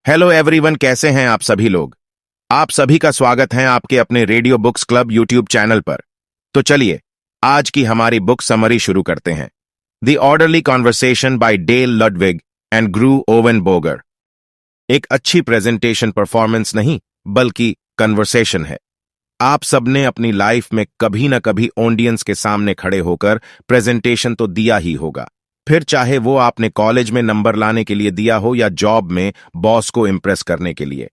Hello everyone, कैसे हैं आप सभी लोग। आप सभी का स्वागत है आपके अपने radio books club YouTube channel पर। तो चलिए आज की हमारी बुक समरी शुरू करते हैं। The orderly conversation by Dale Ludwig and Greg Owen Boger. एक अच्छी प्रेजेंटेशन परफॉर्मेंस नहीं बल्कि कन्वर्सेशन है। आप सबने अपनी लाइफ में कभी ना कभी ऑडियंस के सामने खड़े होकर प्रेजेंटेशन तो दिया ही होगा, फिर चाहे वो आपने कॉलेज में नंबर लाने के लिए दिया हो या जॉब में बॉस को इंप्रेस करने के लिए।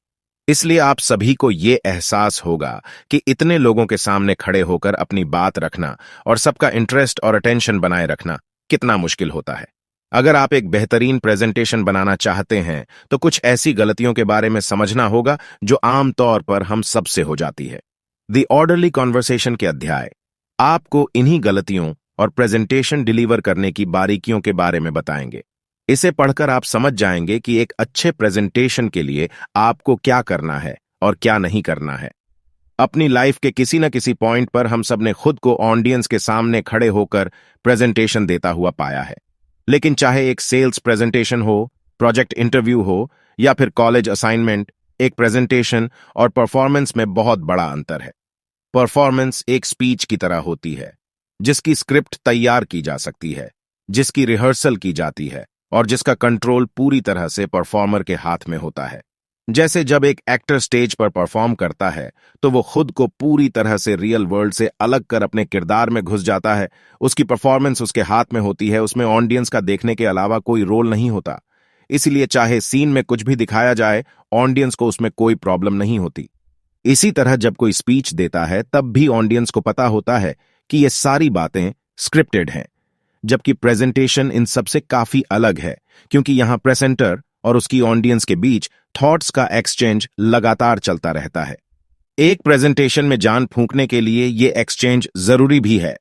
इसलिए आप सभी को ये एहसास होगा कि इतने लोगों के सामने खड़े होकर अपनी बात रखना और सबका इंटरेस्ट और अटेंशन बनाए रखना कितना मुश्किल होता है। अगर आप एक बेहतरीन प्रेजेंटेशन बनाना चाहते हैं तो कुछ ऐसी गलतियों के बारे में समझना होगा जो आमतौर पर हम सबसे हो जाती है। द ऑर्डरली कॉन्वर्सेशन के अध्याय आपको इन्हीं गलतियों और प्रेजेंटेशन डिलीवर करने की बारीकियों के बारे में बताएंगे। इसे पढ़कर आप समझ जाएंगे कि एक अच्छे प्रेजेंटेशन के लिए आपको क्या करना है और क्या नहीं करना है। अपनी लाइफ के किसी न किसी पॉइंट पर हम सब ने खुद को ऑडियंस के सामने खड़े होकर प्रेजेंटेशन देता हुआ पाया है। लेकिन चाहे एक सेल्स प्रेजेंटेशन हो, प्रोजेक्ट इंटरव्यू हो या फिर कॉलेज असाइनमेंट, एक प्रेजेंटेशन और परफॉर्मेंस में बहुत बड़ा अंतर है। परफॉर्मेंस एक स्पीच की तरह होती है जिसकी स्क्रिप्ट तैयार की जा सकती है, जिसकी रिहर्सल की जाती है और जिसका कंट्रोल पूरी तरह से परफॉर्मर के हाथ में होता है। जैसे जब एक एक्टर स्टेज पर परफॉर्म करता है तो वो खुद को पूरी तरह से रियल वर्ल्ड से अलग कर अपने किरदार में घुस जाता है। उसकी परफॉर्मेंस उसके हाथ में होती है, उसमें ऑडियंस का देखने के अलावा कोई रोल नहीं होता। इसलिए चाहे सीन में कुछ भी दिखाया जाए, ऑडियंस को उसमें कोई प्रॉब्लम नहीं होती। इसी तरह जब कोई स्पीच देता है तब भी ऑडियंस को पता होता है कि ये सारी बातें स्क्रिप्टेड हैं, जबकि प्रेजेंटेशन इन सबसे काफी अलग है क्योंकि यहां प्रेजेंटर और उसकी ऑडियंस के बीच थॉट्स का एक्सचेंज लगातार चलता रहता है। एक प्रेजेंटेशन में जान फूंकने के लिए ये एक्सचेंज जरूरी भी है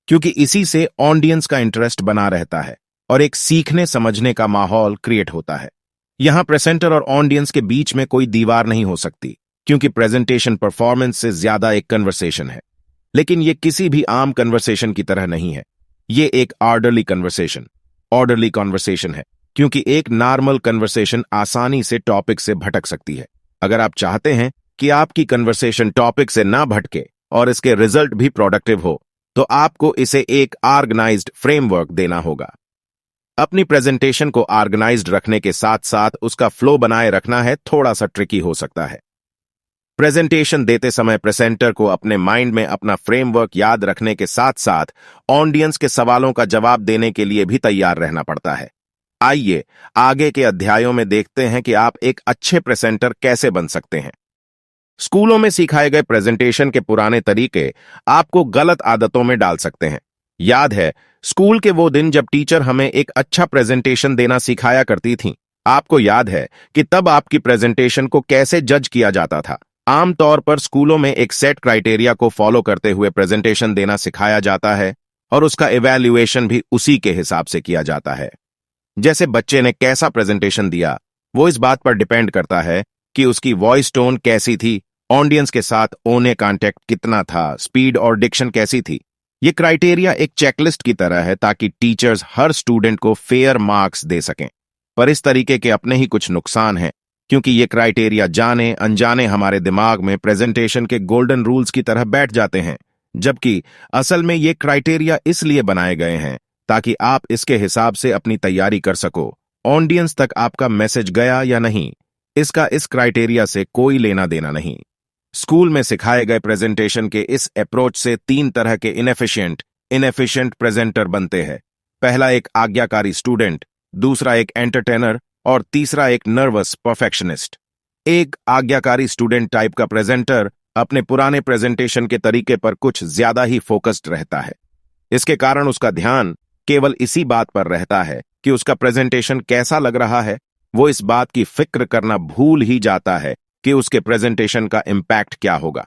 क्योंकि इसी से ऑडियंस का इंटरेस्ट बना रहता है और एक सीखने समझने का माहौल क्रिएट होता है। यहां प्रेजेंटर और ऑडियंस के बीच में कोई दीवार नहीं हो सकती क्योंकि प्रेजेंटेशन परफॉर्मेंस से ज्यादा एक कन्वर्सेशन है। लेकिन ये किसी भी आम कन्वर्सेशन की तरह नहीं है। ये एक ऑर्डरली कन्वर्सेशन है क्योंकि एक नॉर्मल कन्वर्सेशन आसानी से टॉपिक से भटक सकती है। अगर आप चाहते हैं कि आपकी कन्वर्सेशन टॉपिक से ना भटके और इसके रिजल्ट भी प्रोडक्टिव हो तो आपको इसे एक ऑर्गेनाइज्ड फ्रेमवर्क देना होगा। अपनी प्रेजेंटेशन को ऑर्गेनाइज्ड रखने के साथ साथ उसका फ्लो बनाए रखना है थोड़ा सा ट्रिकी हो सकता है। प्रेजेंटेशन देते समय प्रेजेंटर को अपने माइंड में अपना फ्रेमवर्क याद रखने के साथ साथ ऑडियंस के सवालों का जवाब देने के लिए भी तैयार रहना पड़ता है। आइए आगे के अध्यायों में देखते हैं कि आप एक अच्छे प्रेजेंटर कैसे बन सकते हैं। स्कूलों में सिखाए गए प्रेजेंटेशन के पुराने तरीके आपको गलत आदतों में डाल सकते हैं। याद है स्कूल के वो दिन जब टीचर हमें एक अच्छा प्रेजेंटेशन देना सिखाया करती थीं। आपको याद है कि तब आपकी प्रेजेंटेशन को कैसे जज किया जाता था। आमतौर पर स्कूलों में एक सेट क्राइटेरिया को फॉलो करते हुए प्रेजेंटेशन देना सिखाया जाता है और उसका इवैल्यूएशन भी उसी के हिसाब से किया जाता है। जैसे बच्चे ने कैसा प्रेजेंटेशन दिया वो इस बात पर डिपेंड करता है कि उसकी वॉइस टोन कैसी थी, ऑडियंस के साथ ओने कांटेक्ट कितना था, स्पीड और डिक्शन कैसी थी। ये क्राइटेरिया एक चेकलिस्ट की तरह है ताकि टीचर्स हर स्टूडेंट को फेयर मार्क्स दे सकें। पर इस तरीके के अपने ही कुछ नुकसान हैं क्योंकि ये क्राइटेरिया जाने अनजाने हमारे दिमाग में प्रेजेंटेशन के गोल्डन रूल्स की तरह बैठ जाते हैं, जबकि असल में ये क्राइटेरिया इसलिए बनाए गए हैं ताकि आप इसके हिसाब से अपनी तैयारी कर सको। ऑडियंस तक आपका मैसेज गया या नहीं, इसका इस क्राइटेरिया से कोई लेना देना नहीं। स्कूल में सिखाए गए प्रेजेंटेशन के इस अप्रोच से तीन तरह के इनएफिशिएंट प्रेजेंटर बनते हैं। पहला एक आज्ञाकारी स्टूडेंट, दूसरा एक एंटरटेनर और तीसरा एक नर्वस परफेक्शनिस्ट। एक आज्ञाकारी स्टूडेंट टाइप का प्रेजेंटर अपने पुराने प्रेजेंटेशन के तरीके पर कुछ ज्यादा ही फोकस्ड रहता है। इसके कारण उसका ध्यान केवल इसी बात पर रहता है कि उसका प्रेजेंटेशन कैसा लग रहा है। वो इस बात की फिक्र करना भूल ही जाता है कि उसके प्रेजेंटेशन का इम्पैक्ट क्या होगा।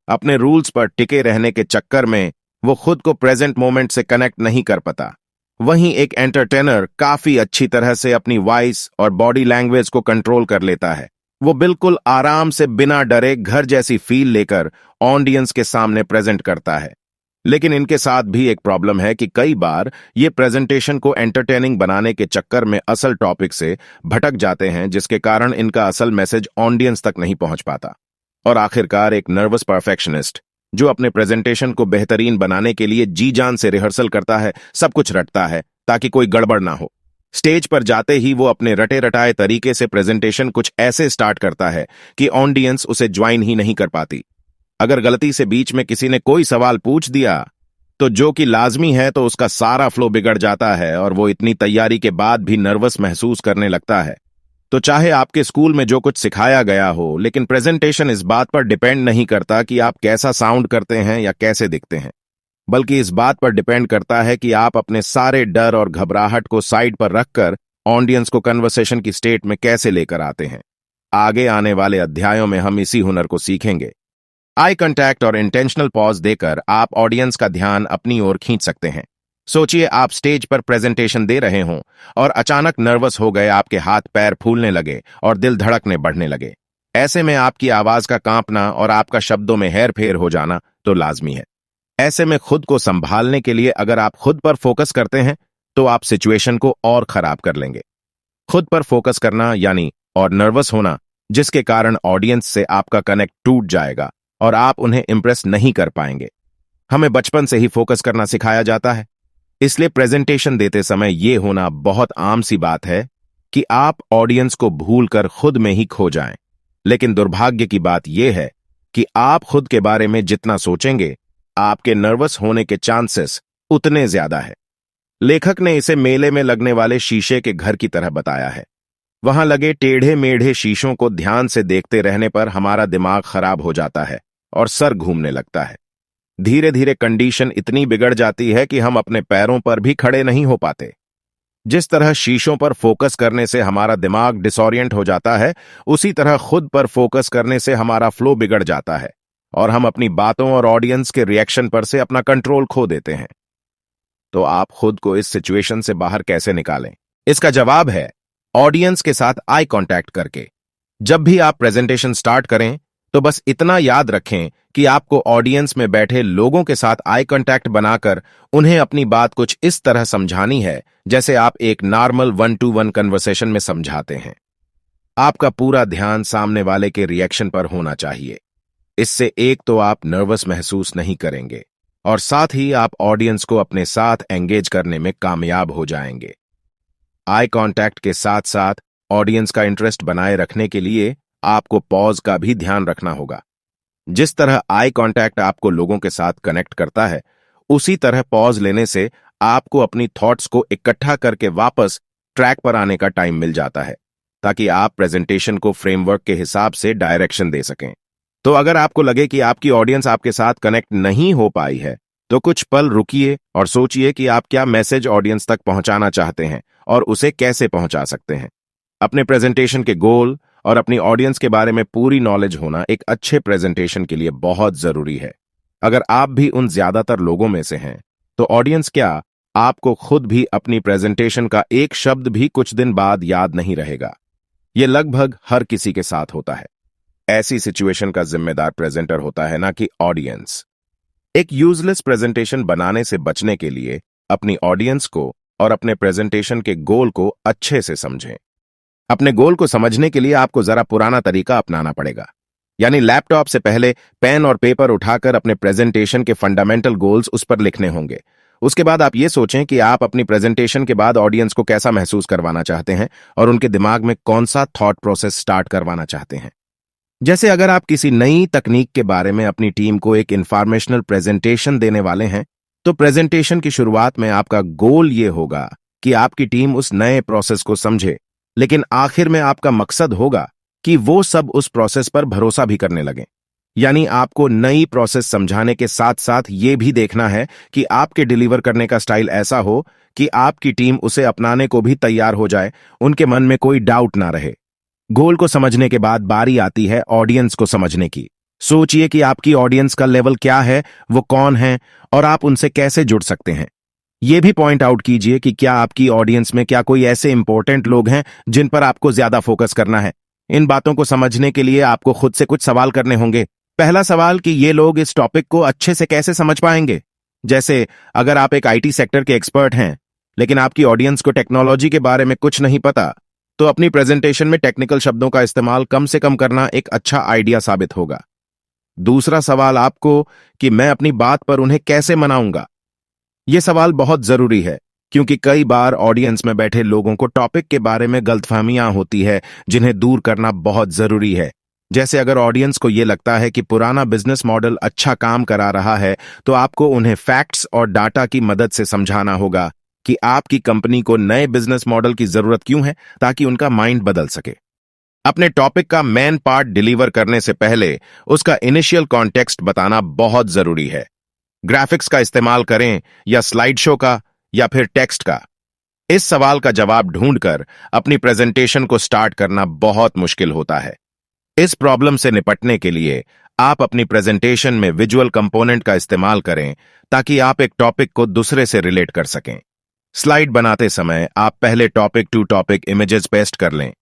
अपने रूल्स पर टिके रहने के चक्कर में वो खुद को प्रेजेंट मोमेंट से कनेक्ट नहीं कर पाता। वहीं एक एंटरटेनर काफी अच्छी तरह से अपनी वॉइस और बॉडी लैंग्वेज को कंट्रोल कर लेता है। वो बिल्कुल आराम से बिना डरे घर जैसी फील लेकर ऑडियंस के सामने प्रेजेंट करता है। लेकिन इनके साथ भी एक प्रॉब्लम है कि कई बार ये प्रेजेंटेशन को एंटरटेनिंग बनाने के चक्कर में असल टॉपिक से भटक जाते हैं, जिसके कारण इनका असल मैसेज ऑडियंस तक नहीं पहुंच पाता। और आखिरकार एक नर्वस परफेक्शनिस्ट जो अपने प्रेजेंटेशन को बेहतरीन बनाने के लिए जी जान से रिहर्सल करता है, सब कुछ रटता है ताकि कोई गड़बड़ ना हो। स्टेज पर जाते ही वो अपने रटे रटाए तरीके से प्रेजेंटेशन कुछ ऐसे स्टार्ट करता है कि ऑडियंस उसे ज्वाइन ही नहीं कर पाती। अगर गलती से बीच में किसी ने कोई सवाल पूछ दिया तो जो कि लाजमी है, तो उसका सारा फ्लो बिगड़ जाता है और वो इतनी तैयारी के बाद भी नर्वस महसूस करने लगता है। तो चाहे आपके स्कूल में जो कुछ सिखाया गया हो, लेकिन प्रेजेंटेशन इस बात पर डिपेंड नहीं करता कि आप कैसा साउंड करते हैं या कैसे दिखते हैं, बल्कि इस बात पर डिपेंड करता है कि आप अपने सारे डर और घबराहट को साइड पर रखकर ऑडियंस को कन्वर्सेशन की स्टेट में कैसे लेकर आते हैं। आगे आने वाले अध्यायों में हम इसी हुनर को सीखेंगे। आई कांटेक्ट और इंटेंशनल पॉज देकर आप ऑडियंस का ध्यान अपनी ओर खींच सकते हैं। सोचिए आप स्टेज पर प्रेजेंटेशन दे रहे हों और अचानक नर्वस हो गए, आपके हाथ पैर फूलने लगे और दिल धड़कने बढ़ने लगे। ऐसे में आपकी आवाज का कांपना और आपका शब्दों में हेर फेर हो जाना तो लाजमी है। ऐसे में खुद को संभालने के लिए अगर आप खुद पर फोकस करते हैं तो आप सिचुएशन को और खराब कर लेंगे। खुद पर फोकस करना यानी और नर्वस होना, जिसके कारण ऑडियंस से आपका कनेक्ट टूट जाएगा और आप उन्हें इंप्रेस नहीं कर पाएंगे। हमें बचपन से ही फोकस करना सिखाया जाता है, इसलिए प्रेजेंटेशन देते समय यह होना बहुत आम सी बात है कि आप ऑडियंस को भूलकर खुद में ही खो जाएं। लेकिन दुर्भाग्य की बात यह है कि आप खुद के बारे में जितना सोचेंगे, आपके नर्वस होने के चांसेस उतने ज्यादा है। लेखक ने इसे मेले में लगने वाले शीशे के घर की तरह बताया है। वहां लगे टेढ़े मेढ़े शीशों को ध्यान से देखते रहने पर हमारा दिमाग खराब हो जाता है और सर घूमने लगता है। धीरे धीरे कंडीशन इतनी बिगड़ जाती है कि हम अपने पैरों पर भी खड़े नहीं हो पाते। जिस तरह शीशों पर फोकस करने से हमारा दिमाग डिसोरिएंट हो जाता है, उसी तरह खुद पर फोकस करने से हमारा फ्लो बिगड़ जाता है और हम अपनी बातों और ऑडियंस के रिएक्शन पर से अपना कंट्रोल खो देते हैं। तो आप खुद को इस सिचुएशन से बाहर कैसे निकालें? इसका जवाब है ऑडियंस के साथ आई कांटेक्ट करके। जब भी आप प्रेजेंटेशन स्टार्ट करें तो बस इतना याद रखें कि आपको ऑडियंस में बैठे लोगों के साथ आई कांटेक्ट बनाकर उन्हें अपनी बात कुछ इस तरह समझानी है जैसे आप एक नॉर्मल 1-to-1 कन्वर्सेशन में समझाते हैं। आपका पूरा ध्यान सामने वाले के रिएक्शन पर होना चाहिए। इससे एक तो आप नर्वस महसूस नहीं करेंगे और साथ ही आप ऑडियंस को अपने साथ एंगेज करने में कामयाब हो जाएंगे। आई कांटेक्ट के साथ साथ ऑडियंस का इंटरेस्ट बनाए रखने के लिए आपको पॉज का भी ध्यान रखना होगा। जिस तरह आई कांटेक्ट आपको लोगों के साथ कनेक्ट करता है, उसी तरह पॉज लेने से आपको अपनी थॉट्स को इकट्ठा करके वापस ट्रैक पर आने का टाइम मिल जाता है, ताकि आप प्रेजेंटेशन को फ्रेमवर्क के हिसाब से डायरेक्शन दे सकें। तो अगर आपको लगे कि आपकी ऑडियंस आपके साथ कनेक्ट नहीं हो पाई है, तो कुछ पल रुकिए और सोचिए कि आप क्या मैसेज ऑडियंस तक पहुंचाना चाहते हैं और उसे कैसे पहुंचा सकते हैं। अपने प्रेजेंटेशन के गोल और अपनी ऑडियंस के बारे में पूरी नॉलेज होना एक अच्छे प्रेजेंटेशन के लिए बहुत जरूरी है। अगर आप भी उन ज्यादातर लोगों में से हैं, तो ऑडियंस क्या, आपको खुद भी अपनी प्रेजेंटेशन का एक शब्द भी कुछ दिन बाद याद नहीं रहेगा। यह लगभग हर किसी के साथ होता है। ऐसी सिचुएशन का जिम्मेदार प्रेजेंटर होता है, ना कि ऑडियंस। एक यूजलेस प्रेजेंटेशन बनाने से बचने के लिए अपनी ऑडियंस को और अपने प्रेजेंटेशन के गोल को अच्छे से समझें। अपने गोल को समझने के लिए आपको जरा पुराना तरीका अपनाना पड़ेगा, यानी लैपटॉप से पहले पेन और पेपर उठाकर अपने प्रेजेंटेशन के फंडामेंटल गोल्स उस पर लिखने होंगे। उसके बाद आप ये सोचें कि आप अपनी प्रेजेंटेशन के बाद ऑडियंस को कैसा महसूस करवाना चाहते हैं और उनके दिमाग में कौन सा थॉट प्रोसेस स्टार्ट करवाना चाहते हैं। जैसे अगर आप किसी नई तकनीक के बारे में अपनी टीम को एक इंफॉर्मेशनल प्रेजेंटेशन देने वाले हैं, तो प्रेजेंटेशन की शुरुआत में आपका गोल ये होगा कि आपकी टीम उस नए प्रोसेस को समझे, लेकिन आखिर में आपका मकसद होगा कि वो सब उस प्रोसेस पर भरोसा भी करने लगें। यानी आपको नई प्रोसेस समझाने के साथ साथ ये भी देखना है कि आपके डिलीवर करने का स्टाइल ऐसा हो कि आपकी टीम उसे अपनाने को भी तैयार हो जाए, उनके मन में कोई डाउट ना रहे। गोल को समझने के बाद बारी आती है ऑडियंस को समझने की। सोचिए कि आपकी ऑडियंस का लेवल क्या है, वो कौन है और आप उनसे कैसे जुड़ सकते हैं। यह भी पॉइंट आउट कीजिए कि क्या आपकी ऑडियंस में क्या कोई ऐसे इंपॉर्टेंट लोग हैं जिन पर आपको ज्यादा फोकस करना है। इन बातों को समझने के लिए आपको खुद से कुछ सवाल करने होंगे। पहला सवाल कि ये लोग इस टॉपिक को अच्छे से कैसे समझ पाएंगे। जैसे अगर आप एक आईटी सेक्टर के एक्सपर्ट हैं लेकिन आपकी ऑडियंस को टेक्नोलॉजी के बारे में कुछ नहीं पता, तो अपनी प्रेजेंटेशन में टेक्निकल शब्दों का इस्तेमाल कम से कम करना एक अच्छा आइडिया साबित होगा। दूसरा सवाल आपको कि मैं अपनी बात पर उन्हें कैसे मनाऊंगा। यह सवाल बहुत जरूरी है क्योंकि कई बार ऑडियंस में बैठे लोगों को टॉपिक के बारे में गलतफहमियां होती है जिन्हें दूर करना बहुत जरूरी है। जैसे अगर ऑडियंस को यह लगता है कि पुराना बिजनेस मॉडल अच्छा काम करा रहा है, तो आपको उन्हें फैक्ट्स और डाटा की मदद से समझाना होगा कि आपकी कंपनी को नए बिजनेस मॉडल की जरूरत क्यों है, ताकि उनका माइंड बदल सके। अपने टॉपिक का मेन पार्ट डिलीवर करने से पहले उसका इनिशियल कॉन्टेक्स्ट बताना बहुत जरूरी है। ग्राफिक्स का इस्तेमाल करें या स्लाइड शो का या फिर टेक्स्ट का। इस सवाल का जवाब ढूंढकर अपनी प्रेजेंटेशन को स्टार्ट करना बहुत मुश्किल होता है। इस प्रॉब्लम से निपटने के लिए आप अपनी प्रेजेंटेशन में विजुअल कंपोनेंट का इस्तेमाल करें ताकि आप एक टॉपिक को दूसरे से रिलेट कर सकें। स्लाइड बनाते समय आप पहले topic to topic images paste कर लें,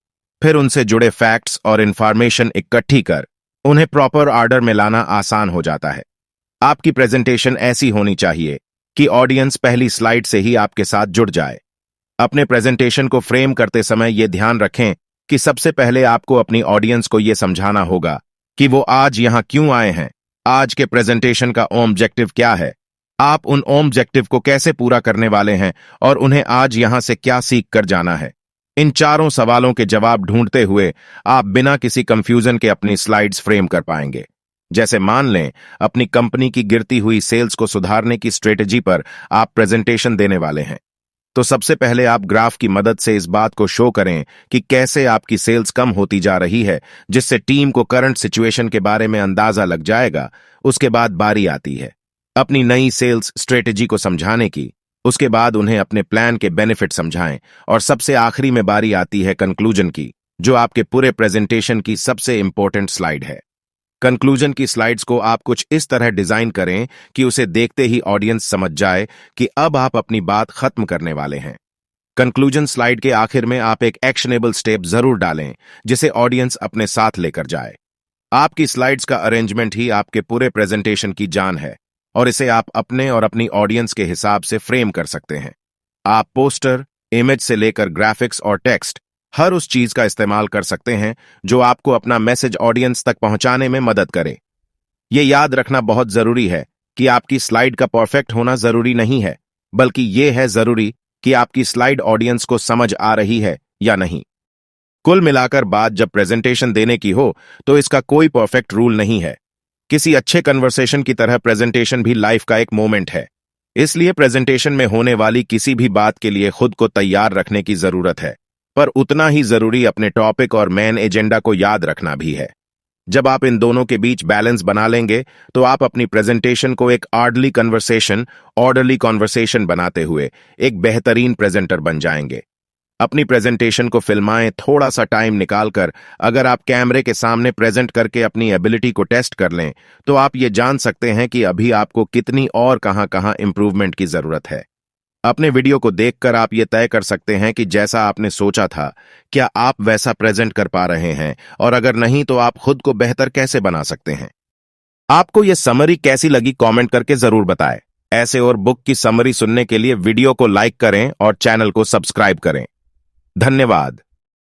फिर उनसे जुड़े फैक्ट्स और इंफॉर्मेशन इकट्ठी कर उन्हें प्रॉपर ऑर्डर में लाना आसान हो जाता है। आपकी प्रेजेंटेशन ऐसी होनी चाहिए कि ऑडियंस पहली स्लाइड से ही आपके साथ जुड़ जाए। अपने प्रेजेंटेशन को फ्रेम करते समय यह ध्यान रखें कि सबसे पहले आपको अपनी ऑडियंस को यह समझाना होगा कि वो आज यहां क्यों आए हैं, आज के प्रेजेंटेशन का ऑब्जेक्टिव क्या है, आप उन ऑब्जेक्टिव को कैसे पूरा करने वाले हैं और उन्हें आज यहां से क्या सीख कर जाना है। इन चारों सवालों के जवाब ढूंढते हुए आप बिना किसी कंफ्यूजन के अपनी स्लाइड्स फ्रेम कर पाएंगे। जैसे मान लें अपनी कंपनी की गिरती हुई सेल्स को सुधारने की स्ट्रेटजी पर आप प्रेजेंटेशन देने वाले हैं, तो सबसे पहले आप ग्राफ की मदद से इस बात को शो करें कि कैसे आपकी सेल्स कम होती जा रही है, जिससे टीम को करंट सिचुएशन के बारे में अंदाजा लग जाएगा। उसके बाद बारी आती है अपनी नई सेल्स स्ट्रेटजी को समझाने की। उसके बाद उन्हें अपने प्लान के बेनिफिट समझाएं और सबसे आखिरी में बारी आती है कंक्लूजन की, जो आपके पूरे प्रेजेंटेशन की सबसे इंपॉर्टेंट स्लाइड है। कंक्लूजन की स्लाइड्स को आप कुछ इस तरह डिजाइन करें कि उसे देखते ही ऑडियंस समझ जाए कि अब आप अपनी बात खत्म करने वाले हैं। कंक्लूजन स्लाइड के आखिर में आप एक एक्शनेबल स्टेप जरूर डालें जिसे ऑडियंस अपने साथ लेकर जाए। आपकी स्लाइड्स का अरेंजमेंट ही आपके पूरे प्रेजेंटेशन की जान है और इसे आप अपने और अपनी ऑडियंस के हिसाब से फ्रेम कर सकते हैं। आप पोस्टर, इमेज से लेकर ग्राफिक्स और टेक्स्ट, हर उस चीज का इस्तेमाल कर सकते हैं जो आपको अपना मैसेज ऑडियंस तक पहुंचाने में मदद करे। यह याद रखना बहुत जरूरी है कि आपकी स्लाइड का परफेक्ट होना जरूरी नहीं है, बल्कि यह है जरूरी कि आपकी स्लाइड ऑडियंस को समझ आ रही है या नहीं। कुल मिलाकर बात जब प्रेजेंटेशन देने की हो तो इसका कोई परफेक्ट रूल नहीं है। किसी अच्छे कन्वर्सेशन की तरह प्रेजेंटेशन भी लाइफ का एक मोमेंट है। इसलिए प्रेजेंटेशन में होने वाली किसी भी बात के लिए खुद को तैयार रखने की जरूरत है, पर उतना ही जरूरी अपने टॉपिक और मेन एजेंडा को याद रखना भी है। जब आप इन दोनों के बीच बैलेंस बना लेंगे तो आप अपनी प्रेजेंटेशन को एक ऑर्डरली कॉन्वर्सेशन बनाते हुए एक बेहतरीन प्रेजेंटर बन जाएंगे। अपनी प्रेजेंटेशन को फिल्माएं, थोड़ा सा टाइम निकालकर अगर आप कैमरे के सामने प्रेजेंट करके अपनी एबिलिटी को टेस्ट कर लें तो आप ये जान सकते हैं कि अभी आपको कितनी और कहां इंप्रूवमेंट की जरूरत है। अपने वीडियो को देखकर आप ये तय कर सकते हैं कि जैसा आपने सोचा था क्या आप वैसा प्रेजेंट कर पा रहे हैं, और अगर नहीं तो आप खुद को बेहतर कैसे बना सकते हैं। आपको यह समरी कैसी लगी कमेंट करके जरूर बताएं। ऐसे और बुक की समरी सुनने के लिए वीडियो को लाइक करें और चैनल को सब्सक्राइब करें। धन्यवाद।